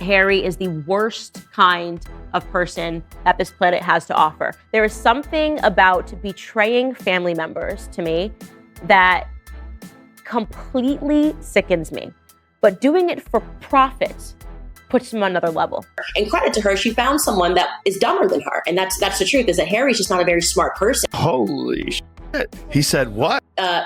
Harry is the worst kind of person that this planet has to offer. There is something about betraying family members to me that completely sickens me. But doing it for profit puts him on another level. And credit to her, she found someone that is dumber than her. And that's the truth, is that Harry's just not a very smart person. Holy shit. He said what?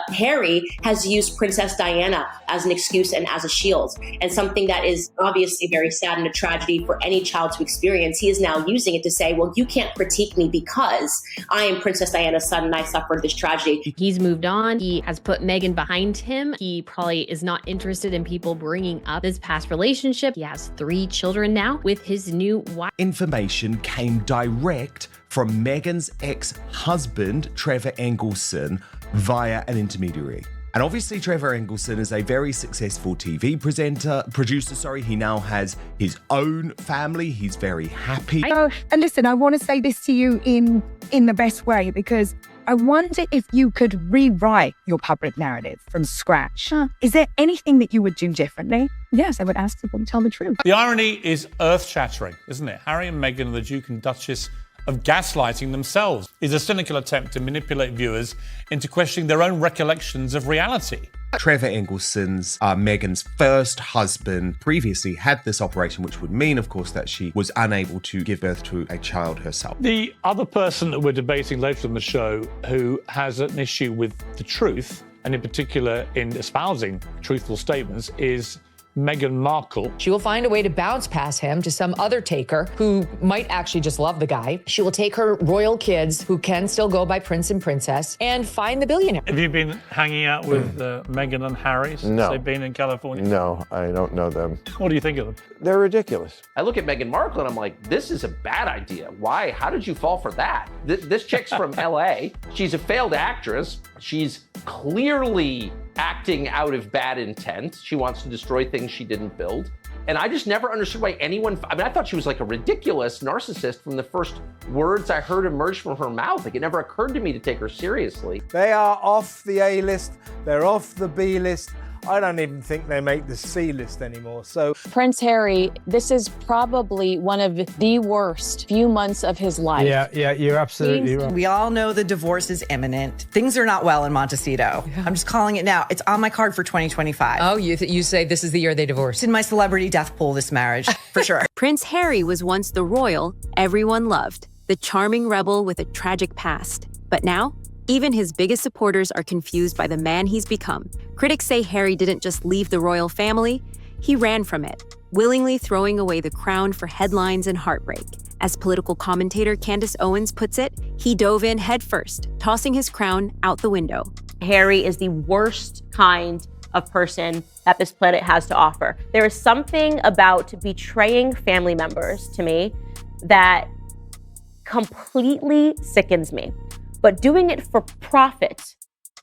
Harry has used Princess Diana as an excuse and as a shield, and something that is obviously very sad and a tragedy for any child to experience. He is now using it to say, well, you can't critique me because I am Princess Diana's son and I suffered this tragedy. He's moved on. He has put Meghan behind him. He probably is not interested in people bringing up his past relationship. He has 3 children now with his new wife. Information came direct from Meghan's ex-husband, Trevor Engelson, via an intermediary. And obviously Trevor Engelson is a very successful TV producer. He now has his own family. He's very happy. And listen, I want to say this to you in the best way, because I wonder if you could rewrite your public narrative from scratch. Is there anything that you would do differently? Yes, I would ask people to tell the truth. The irony is earth-shattering, isn't it? Harry and Meghan are the Duke and Duchess of gaslighting themselves. Is a cynical attempt to manipulate viewers into questioning their own recollections of reality. Trevor Engelson's Meghan's first husband previously had this operation, which would mean, of course, that she was unable to give birth to a child herself. The other person that we're debating later in the show who has an issue with the truth, and in particular in espousing truthful statements, is Meghan Markle. She will find a way to bounce past him to some other taker who might actually just love the guy. She will take her royal kids, who can still go by prince and princess, and find the billionaire. Have you been hanging out with Meghan and Harry since they've been in California? No, I don't know them. What do you think of them? They're ridiculous. I look at Meghan Markle and I'm like, this is a bad idea. Why? How did you fall for that? This chick's from LA. She's a failed actress. She's clearly acting out of bad intent. She wants to destroy things she didn't build. And I just never understood why anyone, I thought she was like a ridiculous narcissist from the first words I heard emerge from her mouth. Like, it never occurred to me to take her seriously. They are off the A list, they're off the B list. I don't even think they make the C list anymore. So Prince Harry, this is probably one of the worst few months of his life. Yeah, you're absolutely right. We all know the divorce is imminent. Things are not well in Montecito. Yeah. I'm just calling it now. It's on my card for 2025. Oh, you say this is the year they divorce? It's in my celebrity death pool, this marriage, for sure. Prince Harry was once the royal everyone loved, the charming rebel with a tragic past. But now, even his biggest supporters are confused by the man he's become. Critics say Harry didn't just leave the royal family, he ran from it, willingly throwing away the crown for headlines and heartbreak. As political commentator Candace Owens puts it, he dove in headfirst, tossing his crown out the window. Harry is the worst kind of person that this planet has to offer. There is something about betraying family members to me that completely sickens me. But doing it for profit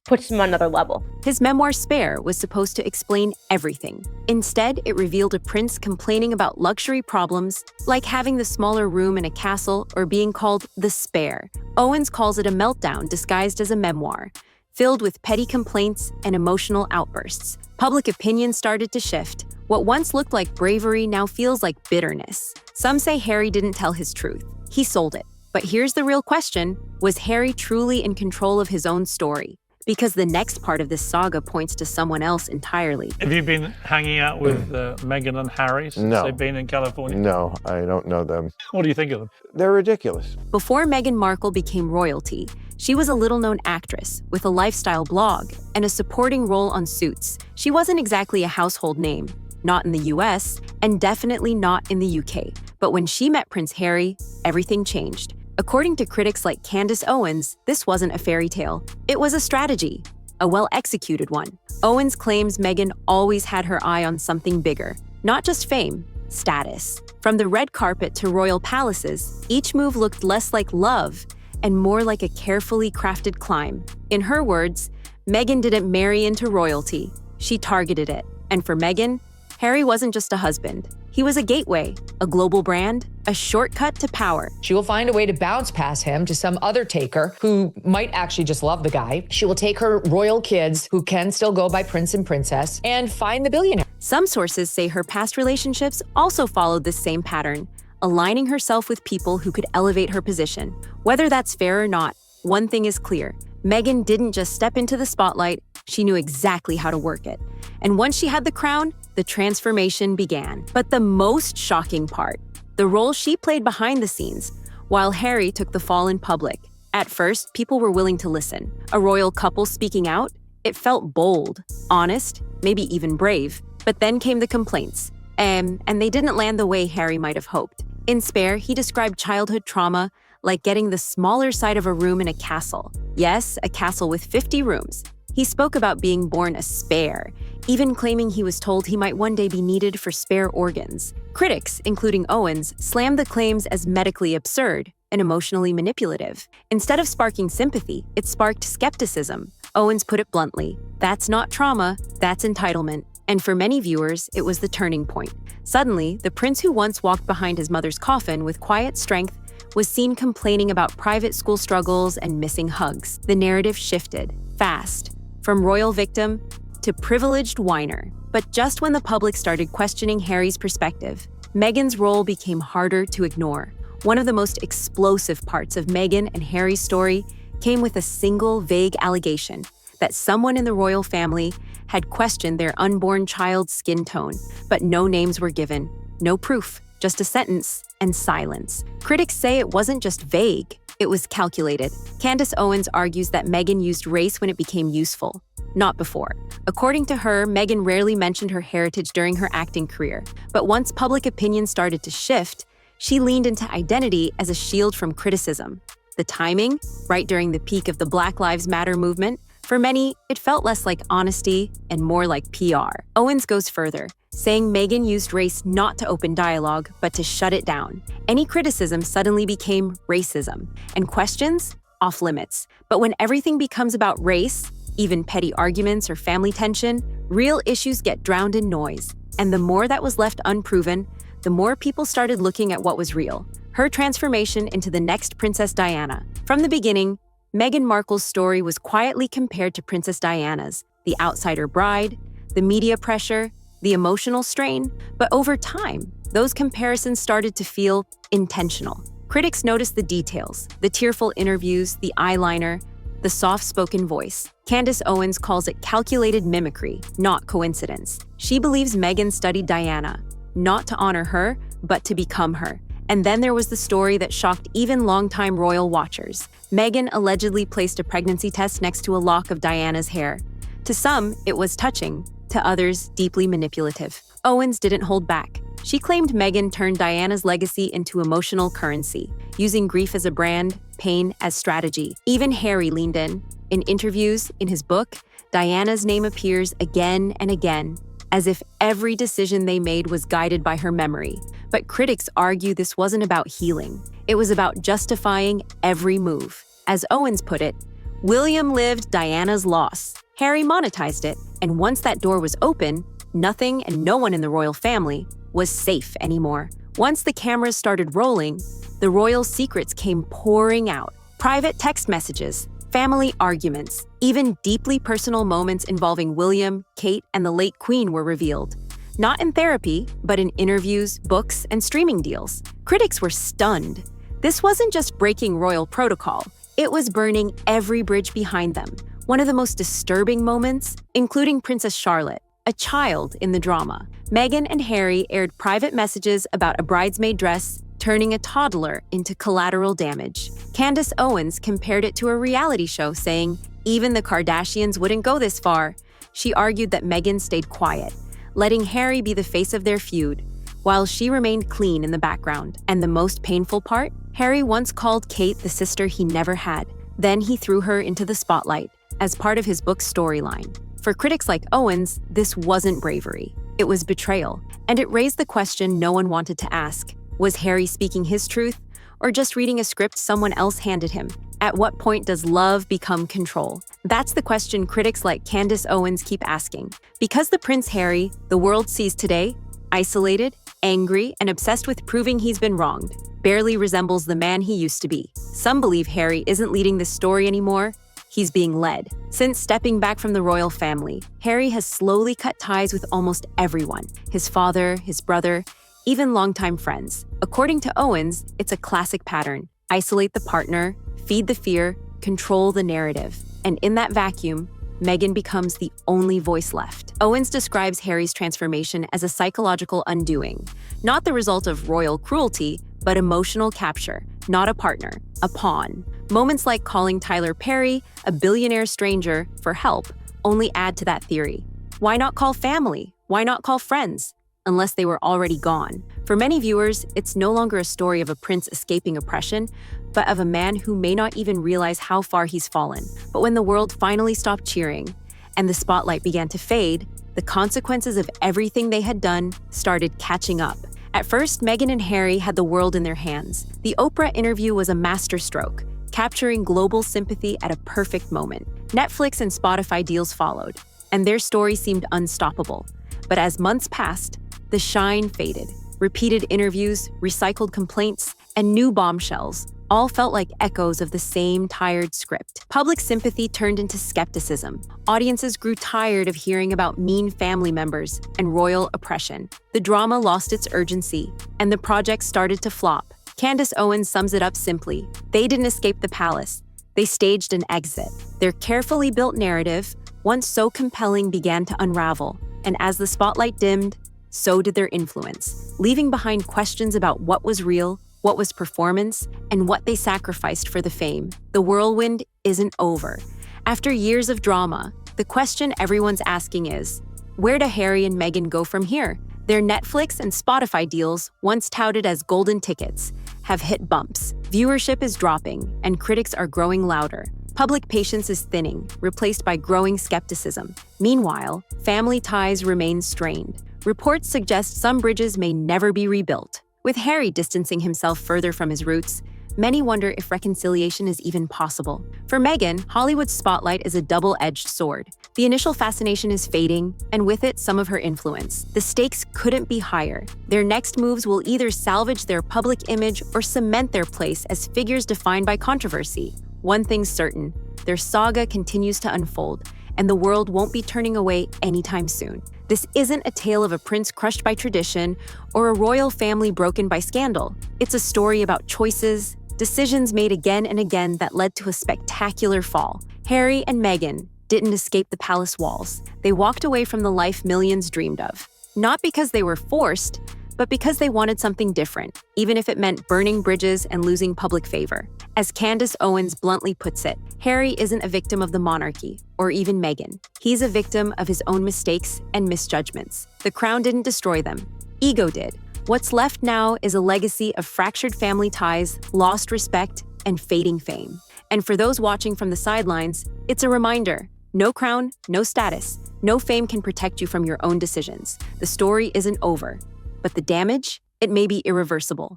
puts him on another level. His memoir Spare was supposed to explain everything. Instead, it revealed a prince complaining about luxury problems, like having the smaller room in a castle or being called the Spare. Owens calls it a meltdown disguised as a memoir, filled with petty complaints and emotional outbursts. Public opinion started to shift. What once looked like bravery now feels like bitterness. Some say Harry didn't tell his truth. He sold it. But here's the real question. Was Harry truly in control of his own story? Because the next part of this saga points to someone else entirely. Have you been hanging out with Meghan and Harry since they've been in California? No, I don't know them. What do you think of them? They're ridiculous. Before Meghan Markle became royalty, she was a little-known actress with a lifestyle blog and a supporting role on Suits. She wasn't exactly a household name, not in the US, and definitely not in the UK. But when she met Prince Harry, everything changed. According to critics like Candace Owens, this wasn't a fairy tale. It was a strategy, a well-executed one. Owens claims Meghan always had her eye on something bigger, not just fame, status. From the red carpet to royal palaces, each move looked less like love and more like a carefully crafted climb. In her words, Meghan didn't marry into royalty. She targeted it. And for Meghan, Harry wasn't just a husband. He was a gateway, a global brand, a shortcut to power. She will find a way to bounce past him to some other taker who might actually just love the guy. She will take her royal kids who can still go by prince and princess and find the billionaire. Some sources say her past relationships also followed this same pattern, aligning herself with people who could elevate her position. Whether that's fair or not, one thing is clear. Meghan didn't just step into the spotlight, she knew exactly how to work it. And once she had the crown, the transformation began. But the most shocking part, the role she played behind the scenes, while Harry took the fall in public. At first, people were willing to listen. A royal couple speaking out, it felt bold, honest, maybe even brave. But then came the complaints, and they didn't land the way Harry might have hoped. In Spare, he described childhood trauma like getting the smaller side of a room in a castle. Yes, a castle with 50 rooms. He spoke about being born a spare, even claiming he was told he might one day be needed for spare organs. Critics, including Owens, slammed the claims as medically absurd and emotionally manipulative. Instead of sparking sympathy, it sparked skepticism. Owens put it bluntly, that's not trauma, that's entitlement. And for many viewers, it was the turning point. Suddenly, the prince who once walked behind his mother's coffin with quiet strength was seen complaining about private school struggles and missing hugs. The narrative shifted, fast, from royal victim to privileged whiner. But just when the public started questioning Harry's perspective, Meghan's role became harder to ignore. One of the most explosive parts of Meghan and Harry's story came with a single vague allegation that someone in the royal family had questioned their unborn child's skin tone, but no names were given, no proof, just a sentence and silence. Critics say it wasn't just vague, it was calculated. Candace Owens argues that Meghan used race when it became useful, not before. According to her, Meghan rarely mentioned her heritage during her acting career, but once public opinion started to shift, she leaned into identity as a shield from criticism. The timing, right during the peak of the Black Lives Matter movement, for many, it felt less like honesty and more like PR. Owens goes further, saying Meghan used race not to open dialogue, but to shut it down. Any criticism suddenly became racism, and questions, off limits. But when everything becomes about race, even petty arguments or family tension, real issues get drowned in noise. And the more that was left unproven, the more people started looking at what was real. Her transformation into the next Princess Diana. From the beginning, Meghan Markle's story was quietly compared to Princess Diana's, the outsider bride, the media pressure, the emotional strain. But over time, those comparisons started to feel intentional. Critics noticed the details, the tearful interviews, the eyeliner, the soft-spoken voice. Candace Owens calls it calculated mimicry, not coincidence. She believes Meghan studied Diana, not to honor her, but to become her. And then there was the story that shocked even longtime royal watchers. Meghan allegedly placed a pregnancy test next to a lock of Diana's hair. To some, it was touching. To others, deeply manipulative. Owens didn't hold back. She claimed Meghan turned Diana's legacy into emotional currency, using grief as a brand, pain as strategy. Even Harry leaned in. In interviews, in his book, Diana's name appears again and again, as if every decision they made was guided by her memory. But critics argue this wasn't about healing. It was about justifying every move. As Owens put it, William lived Diana's loss. Harry monetized it, and once that door was open, nothing and no one in the royal family was safe anymore. Once the cameras started rolling, the royal secrets came pouring out. Private text messages, family arguments, even deeply personal moments involving William, Kate, and the late Queen were revealed. Not in therapy, but in interviews, books, and streaming deals. Critics were stunned. This wasn't just breaking royal protocol, it was burning every bridge behind them. One of the most disturbing moments, including Princess Charlotte, a child in the drama. Meghan and Harry aired private messages about a bridesmaid dress turning a toddler into collateral damage. Candace Owens compared it to a reality show, saying, even the Kardashians wouldn't go this far. She argued that Meghan stayed quiet, letting Harry be the face of their feud, while she remained clean in the background. And the most painful part? Harry once called Kate the sister he never had. Then he threw her into the spotlight as part of his book's storyline. For critics like Owens, this wasn't bravery. It was betrayal. And it raised the question no one wanted to ask. Was Harry speaking his truth, or just reading a script someone else handed him? At what point does love become control? That's the question critics like Candace Owens keep asking. Because the Prince Harry the world sees today, isolated, angry, and obsessed with proving he's been wronged, barely resembles the man he used to be. Some believe Harry isn't leading this story anymore, he's being led. Since stepping back from the royal family, Harry has slowly cut ties with almost everyone. His father, his brother, even longtime friends. According to Owens, it's a classic pattern. Isolate the partner, feed the fear, control the narrative. And in that vacuum, Meghan becomes the only voice left. Owens describes Harry's transformation as a psychological undoing, not the result of royal cruelty, but emotional capture, not a partner, a pawn. Moments like calling Tyler Perry, a billionaire stranger, for help only add to that theory. Why not call family? Why not call friends? Unless they were already gone. For many viewers, it's no longer a story of a prince escaping oppression, but of a man who may not even realize how far he's fallen. But when the world finally stopped cheering and the spotlight began to fade, the consequences of everything they had done started catching up. At first, Meghan and Harry had the world in their hands. The Oprah interview was a masterstroke, capturing global sympathy at a perfect moment. Netflix and Spotify deals followed, and their story seemed unstoppable. But as months passed, the shine faded. Repeated interviews, recycled complaints, and new bombshells all felt like echoes of the same tired script. Public sympathy turned into skepticism. Audiences grew tired of hearing about mean family members and royal oppression. The drama lost its urgency, and the project started to flop. Candace Owens sums it up simply. They didn't escape the palace. They staged an exit. Their carefully built narrative, once so compelling, began to unravel. And as the spotlight dimmed, so did their influence, leaving behind questions about what was real, what was performance, and what they sacrificed for the fame. The whirlwind isn't over. After years of drama, the question everyone's asking is, where do Harry and Meghan go from here? Their Netflix and Spotify deals, once touted as golden tickets, have hit bumps. Viewership is dropping, and critics are growing louder. Public patience is thinning, replaced by growing skepticism. Meanwhile, family ties remain strained. Reports suggest some bridges may never be rebuilt. With Harry distancing himself further from his roots, many wonder if reconciliation is even possible. For Meghan, Hollywood's spotlight is a double-edged sword. The initial fascination is fading, and with it, some of her influence. The stakes couldn't be higher. Their next moves will either salvage their public image or cement their place as figures defined by controversy. One thing's certain, their saga continues to unfold, and the world won't be turning away anytime soon. This isn't a tale of a prince crushed by tradition or a royal family broken by scandal. It's a story about choices, decisions made again and again that led to a spectacular fall. Harry and Meghan didn't escape the palace walls. They walked away from the life millions dreamed of. Not because they were forced, but because they wanted something different, even if it meant burning bridges and losing public favor. As Candace Owens bluntly puts it, Harry isn't a victim of the monarchy, or even Meghan. He's a victim of his own mistakes and misjudgments. The crown didn't destroy them. Ego did. What's left now is a legacy of fractured family ties, lost respect, and fading fame. And for those watching from the sidelines, it's a reminder. No crown, no status, no fame can protect you from your own decisions. The story isn't over. But the damage, it may be irreversible.